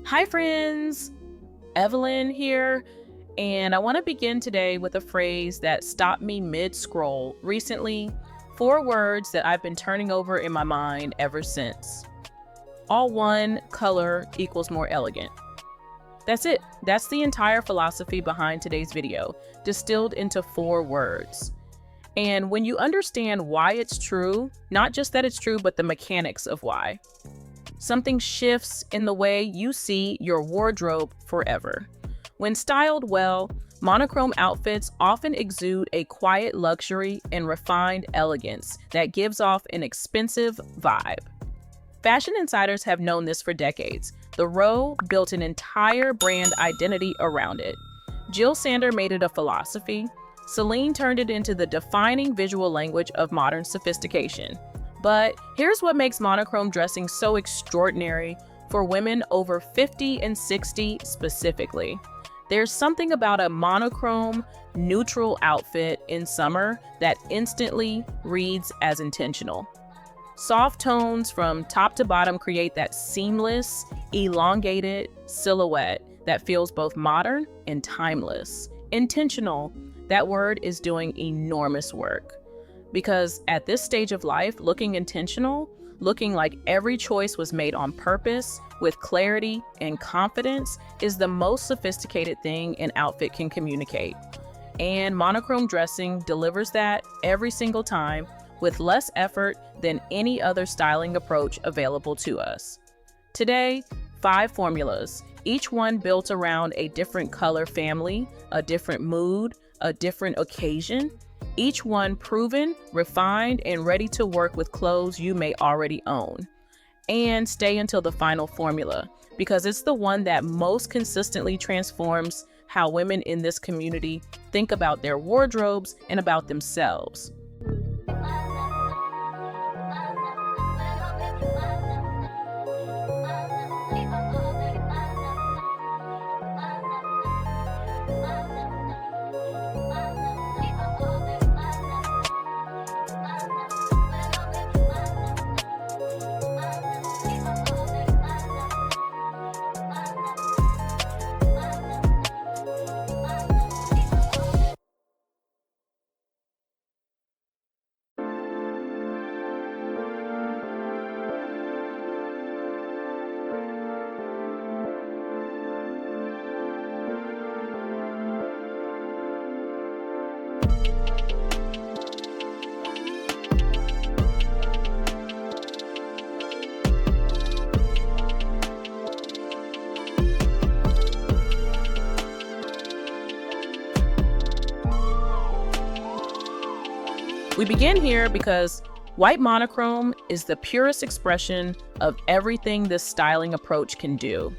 Hi friends, Evelyn here, and I want to begin today with a phrase that stopped me mid-scroll recently, 4 words that I've been turning over in my mind ever since. All one color equals more elegant. That's it. That's the entire philosophy behind today's video, distilled into 4 words. And when you understand why it's true, not just that it's true, but the mechanics of why, something shifts in the way you see your wardrobe forever. When styled well, monochrome outfits often exude a quiet luxury and refined elegance that gives off an expensive vibe. Fashion insiders have known this for decades. The Row built an entire brand identity around it. Jill Sander made it a philosophy. Celine turned it into the defining visual language of modern sophistication. But here's what makes monochrome dressing so extraordinary for women over 50 and 60 specifically. There's something about a monochrome neutral outfit in summer that instantly reads as intentional. Soft tones from top to bottom create that seamless, elongated silhouette that feels both modern and timeless. Intentional, that word is doing enormous work. Because at this stage of life, looking intentional, looking like every choice was made on purpose, with clarity and confidence, is the most sophisticated thing an outfit can communicate. And monochrome dressing delivers that every single time with less effort than any other styling approach available to us. Today, 5 formulas, each one built around a different color family, a different mood, a different occasion, each one proven, refined, and ready to work with clothes you may already own. And stay until the final formula, because it's the one that most consistently transforms how women in this community think about their wardrobes and about themselves. We begin here because white monochrome is the purest expression of everything this styling approach can do.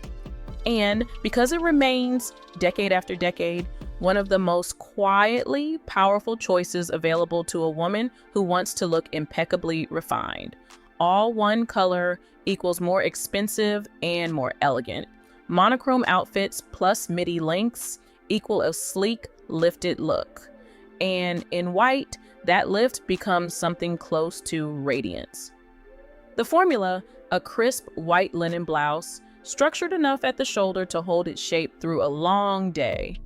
And because it remains, decade after decade, one of the most quietly powerful choices available to a woman who wants to look impeccably refined. All one color equals more expensive and more elegant. Monochrome outfits plus midi lengths equal a sleek, lifted look. And in white, that lift becomes something close to radiance. The formula, a crisp white linen blouse, structured enough at the shoulder to hold its shape through a long day.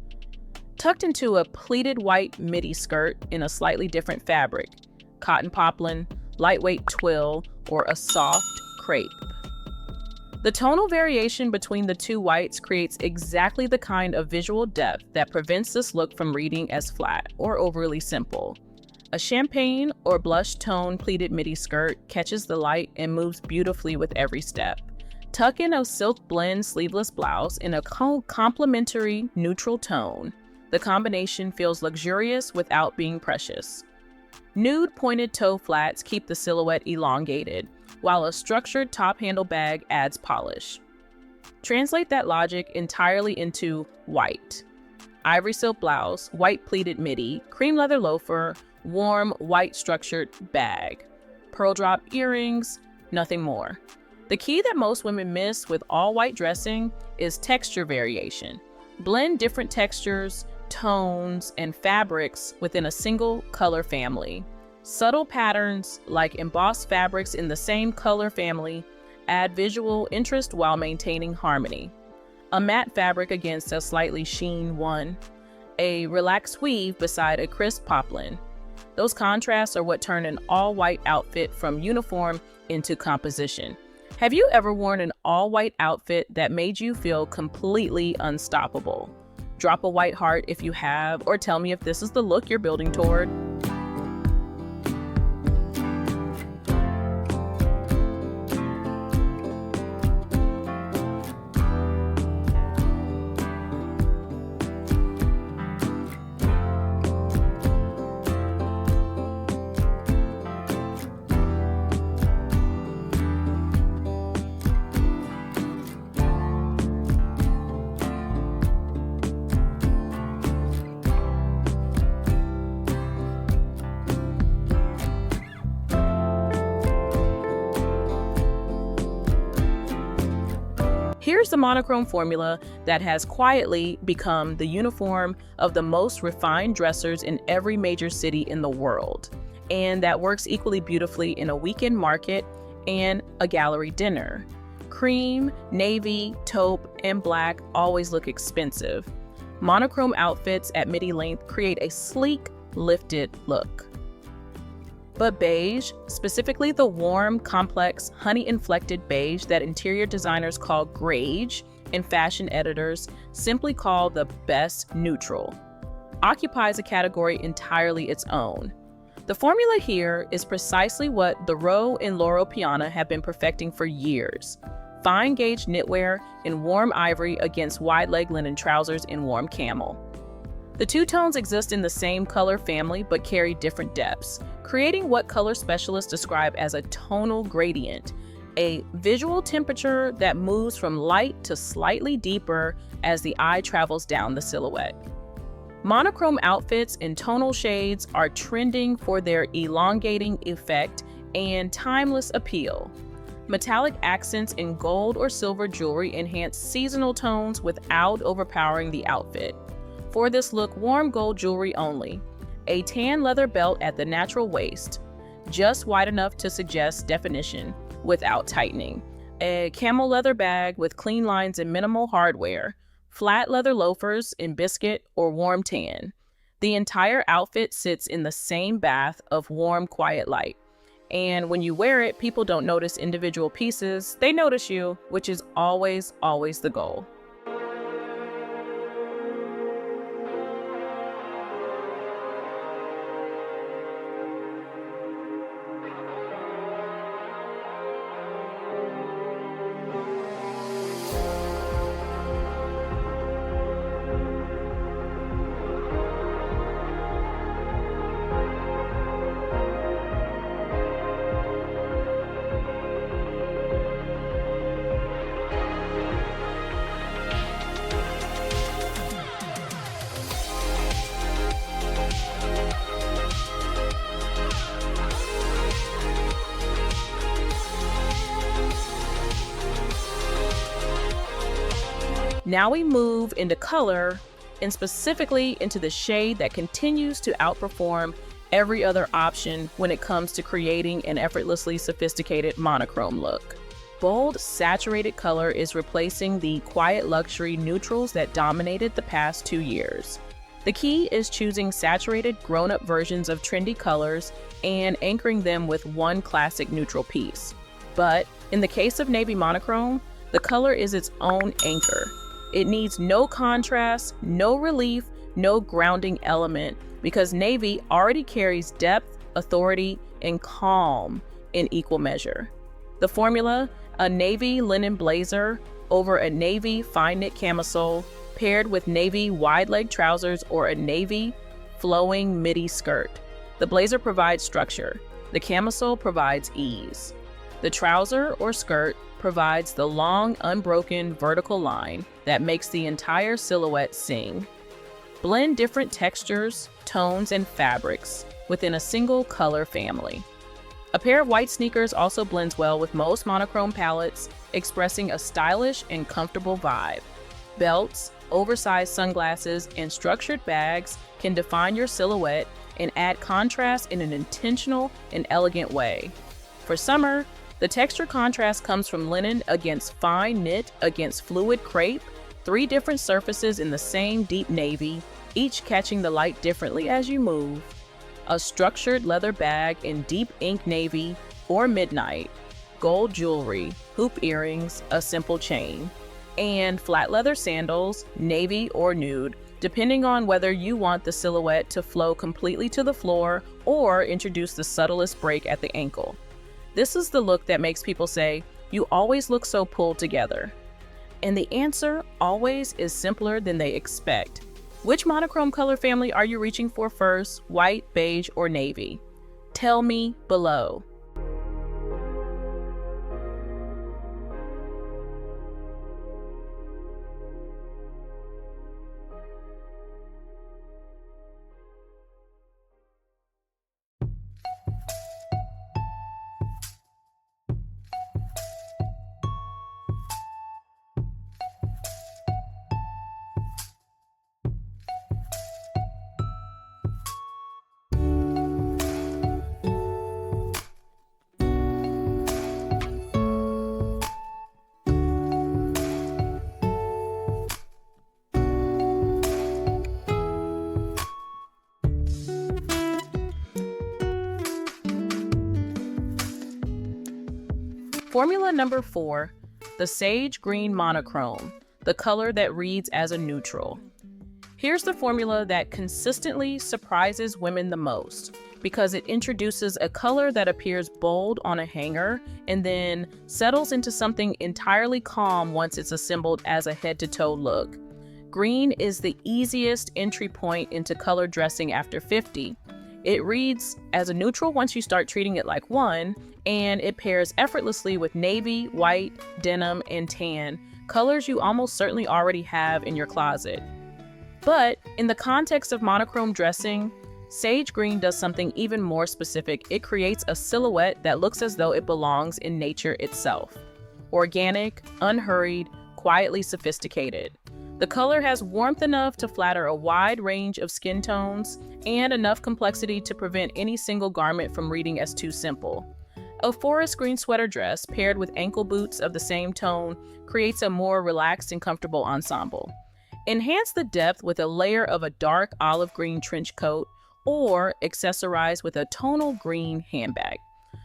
Tucked into a pleated white midi skirt in a slightly different fabric, cotton poplin, lightweight twill, or a soft crepe. The tonal variation between the 2 whites creates exactly the kind of visual depth that prevents this look from reading as flat or overly simple. A champagne or blush tone pleated midi skirt catches the light and moves beautifully with every step. Tuck in a silk blend sleeveless blouse in a complementary neutral tone. The combination feels luxurious without being precious. Nude pointed toe flats keep the silhouette elongated, while a structured top handle bag adds polish. Translate that logic entirely into white. Ivory silk blouse, white pleated midi, cream leather loafer, warm white structured bag. Pearl drop earrings, nothing more. The key that most women miss with all white dressing is texture variation. Blend different textures, tones, and fabrics within a single color family. Subtle patterns like embossed fabrics in the same color family add visual interest while maintaining harmony. a matte fabric against a slightly sheen one, a relaxed weave beside a crisp poplin. Those contrasts are what turn an all-white outfit from uniform into composition. Have you ever worn an all-white outfit that made you feel completely unstoppable? Drop a white heart if you have, or tell me if this is the look you're building toward. Here's the monochrome formula that has quietly become the uniform of the most refined dressers in every major city in the world, and that works equally beautifully in a weekend market and a gallery dinner. Cream, navy, taupe, and black always look expensive. Monochrome outfits at midi length create a sleek, lifted look. But beige, specifically the warm, complex, honey-inflected beige that interior designers call greige and fashion editors simply call the best neutral, occupies a category entirely its own. The formula here is precisely what the Row and Loro Piana have been perfecting for years. Fine gauge knitwear in warm ivory against wide leg linen trousers in warm camel. The two tones exist in the same color family but carry different depths, creating what color specialists describe as a tonal gradient, a visual temperature that moves from light to slightly deeper as the eye travels down the silhouette. Monochrome outfits in tonal shades are trending for their elongating effect and timeless appeal. Metallic accents in gold or silver jewelry enhance seasonal tones without overpowering the outfit. For this look, warm gold jewelry only. A tan leather belt at the natural waist, just wide enough to suggest definition without tightening. A camel leather bag with clean lines and minimal hardware. Flat leather loafers in biscuit or warm tan. The entire outfit sits in the same bath of warm, quiet light. And when you wear it, people don't notice individual pieces, they notice you, which is always the goal. Now we move into color, and specifically into the shade that continues to outperform every other option when it comes to creating an effortlessly sophisticated monochrome look. Bold, saturated color is replacing the quiet luxury neutrals that dominated the past 2 years. The key is choosing saturated, grown-up versions of trendy colors and anchoring them with one classic neutral piece. But in the case of navy monochrome, the color is its own anchor. It needs no contrast, no relief, no grounding element, because navy already carries depth, authority, and calm in equal measure. The formula: a navy linen blazer over a navy fine knit camisole paired with navy wide leg trousers or a navy flowing midi skirt. The blazer provides structure. The camisole provides ease. The trouser or skirt provides the long, unbroken vertical line that makes the entire silhouette sing. Blend different textures, tones, and fabrics within a single color family. A pair of white sneakers also blends well with most monochrome palettes, expressing a stylish and comfortable vibe. Belts, oversized sunglasses, and structured bags can define your silhouette and add contrast in an intentional and elegant way. For summer, the texture contrast comes from linen against fine knit against fluid crepe, 3 different surfaces in the same deep navy, each catching the light differently as you move, a structured leather bag in deep ink navy or midnight, gold jewelry, hoop earrings, a simple chain, and flat leather sandals, navy or nude, depending on whether you want the silhouette to flow completely to the floor or introduce the subtlest break at the ankle. This is the look that makes people say, "You always look so pulled together." And the answer always is simpler than they expect. Which monochrome color family are you reaching for first, white, beige, or navy? Tell me below. Formula number 4, the sage green monochrome, the color that reads as a neutral. Here's the formula that consistently surprises women the most because it introduces a color that appears bold on a hanger and then settles into something entirely calm once it's assembled as a head-to-toe look. Green is the easiest entry point into color dressing after 50. It reads as a neutral once you start treating it like one, and it pairs effortlessly with navy, white, denim, and tan, colors you almost certainly already have in your closet. But in the context of monochrome dressing, sage green does something even more specific. It creates a silhouette that looks as though it belongs in nature itself. Organic, unhurried, quietly sophisticated. The color has warmth enough to flatter a wide range of skin tones and enough complexity to prevent any single garment from reading as too simple. A forest green sweater dress paired with ankle boots of the same tone creates a more relaxed and comfortable ensemble. Enhance the depth with a layer of a dark olive green trench coat or accessorize with a tonal green handbag.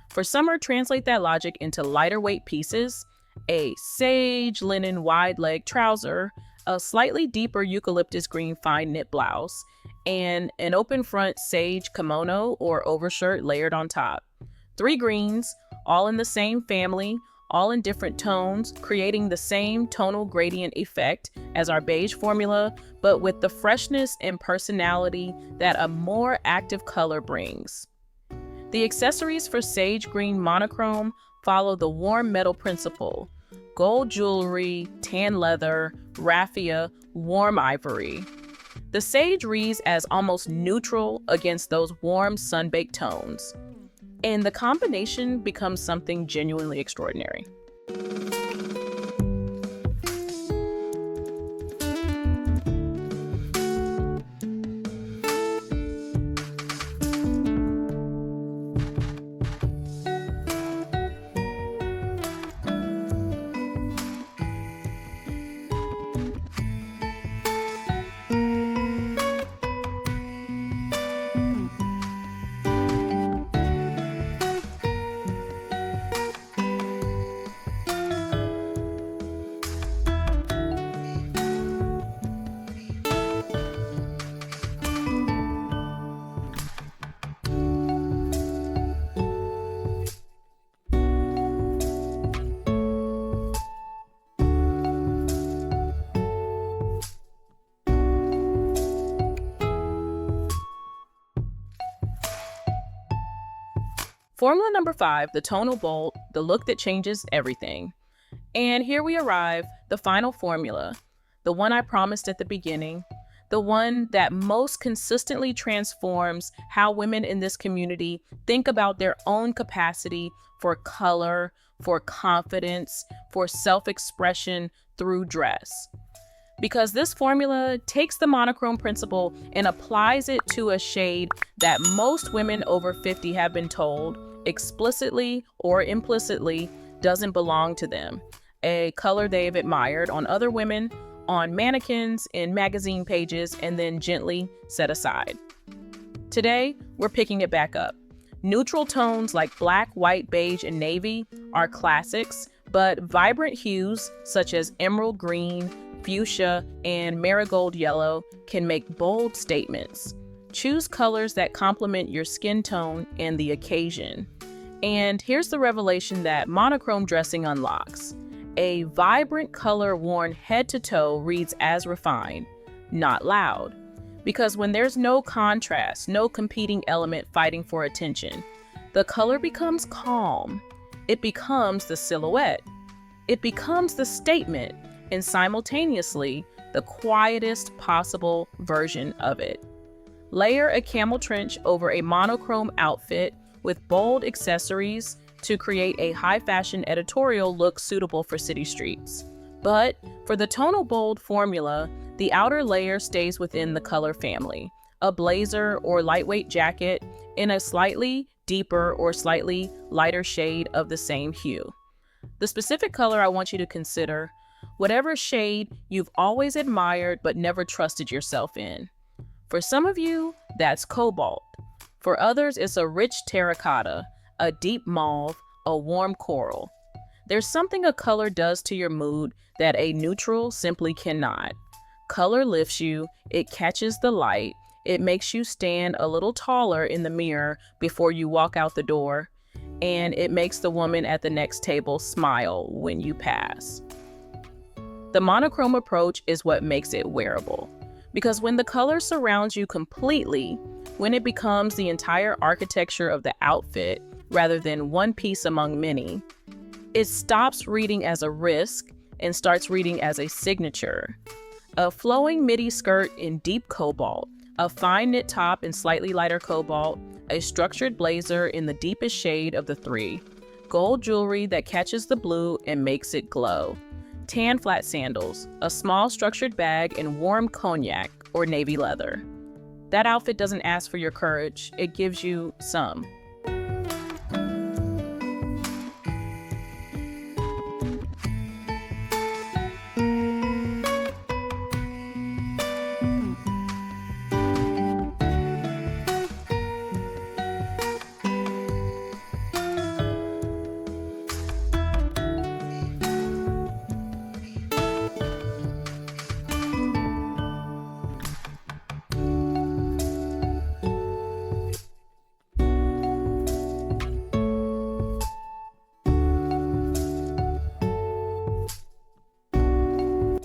For summer, translate that logic into lighter weight pieces, a sage linen wide leg trouser, a slightly deeper eucalyptus green fine knit blouse, and an open front sage kimono or overshirt layered on top. 3 greens, all in the same family, all in different tones, creating the same tonal gradient effect as our beige formula, but with the freshness and personality that a more active color brings. The accessories for sage green monochrome follow the warm metal principle: gold jewelry, tan leather, raffia, warm ivory. The sage reads as almost neutral against those warm sun-baked tones, and the combination becomes something genuinely extraordinary. Formula number 5, the tonal bolt, the look that changes everything. And here we arrive, the final formula, the one I promised at the beginning, the one that most consistently transforms how women in this community think about their own capacity for color, for confidence, for self-expression through dress. Because this formula takes the monochrome principle and applies it to a shade that most women over 50 have been told, explicitly or implicitly, doesn't belong to them. A color they've admired on other women, on mannequins, in magazine pages, and then gently set aside. Today, we're picking it back up. Neutral tones like black, white, beige, and navy are classics, but vibrant hues such as emerald green, fuchsia, and marigold yellow can make bold statements. Choose colors that complement your skin tone and the occasion. And here's the revelation that monochrome dressing unlocks. A vibrant color worn head to toe reads as refined, not loud. Because when there's no contrast, no competing element fighting for attention, the color becomes calm. It becomes the silhouette. It becomes the statement, and simultaneously, the quietest possible version of it. Layer a camel trench over a monochrome outfit with bold accessories to create a high-fashion editorial look suitable for city streets. But for the tonal bold formula, the outer layer stays within the color family. A blazer or lightweight jacket in a slightly deeper or slightly lighter shade of the same hue. The specific color I want you to consider, whatever shade you've always admired but never trusted yourself in. For some of you, that's cobalt. For others, it's a rich terracotta, a deep mauve, a warm coral. There's something a color does to your mood that a neutral simply cannot. Color lifts you, it catches the light, it makes you stand a little taller in the mirror before you walk out the door, and it makes the woman at the next table smile when you pass. The monochrome approach is what makes it wearable. Because when the color surrounds you completely, when it becomes the entire architecture of the outfit rather than one piece among many, it stops reading as a risk and starts reading as a signature. A flowing midi skirt in deep cobalt, a fine knit top in slightly lighter cobalt, a structured blazer in the deepest shade of the three, gold jewelry that catches the blue and makes it glow, tan flat sandals, a small structured bag, and warm cognac or navy leather. That outfit doesn't ask for your courage, it gives you some.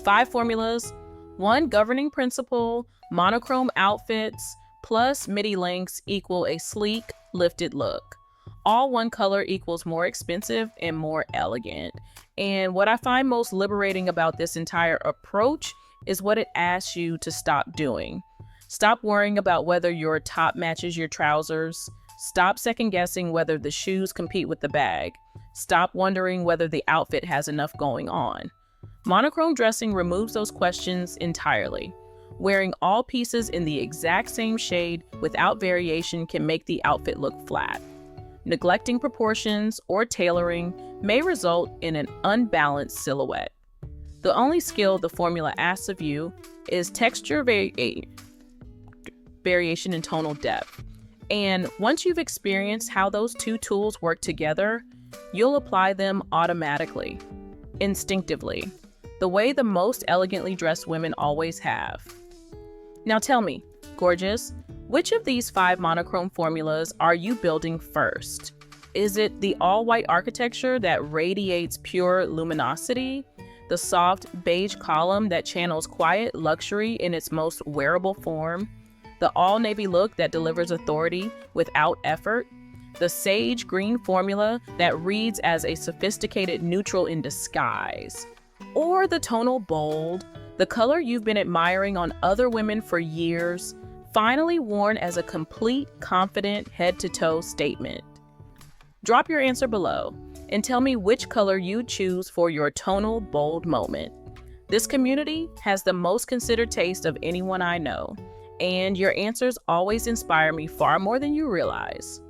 Five formulas, one governing principle, monochrome outfits, plus midi lengths equal a sleek, lifted look. All one color equals more expensive and more elegant. And what I find most liberating about this entire approach is what it asks you to stop doing. Stop worrying about whether your top matches your trousers. Stop second guessing whether the shoes compete with the bag. Stop wondering whether the outfit has enough going on. Monochrome dressing removes those questions entirely. Wearing all pieces in the exact same shade without variation can make the outfit look flat. Neglecting proportions or tailoring may result in an unbalanced silhouette. The only skill the formula asks of you is texture variation and tonal depth. And once you've experienced how those two tools work together, you'll apply them automatically, instinctively, the way the most elegantly dressed women always have. Now tell me, gorgeous, which of these 5 monochrome formulas are you building first? Is it the all-white architecture that radiates pure luminosity? The soft beige column that channels quiet luxury in its most wearable form? The all-navy look that delivers authority without effort? The sage green formula that reads as a sophisticated neutral in disguise? Or the tonal bold, the color you've been admiring on other women for years, finally worn as a complete, confident, head-to-toe statement? Drop your answer below and tell me which color you'd choose for your tonal bold moment. This community has the most considered taste of anyone I know, and your answers always inspire me far more than you realize.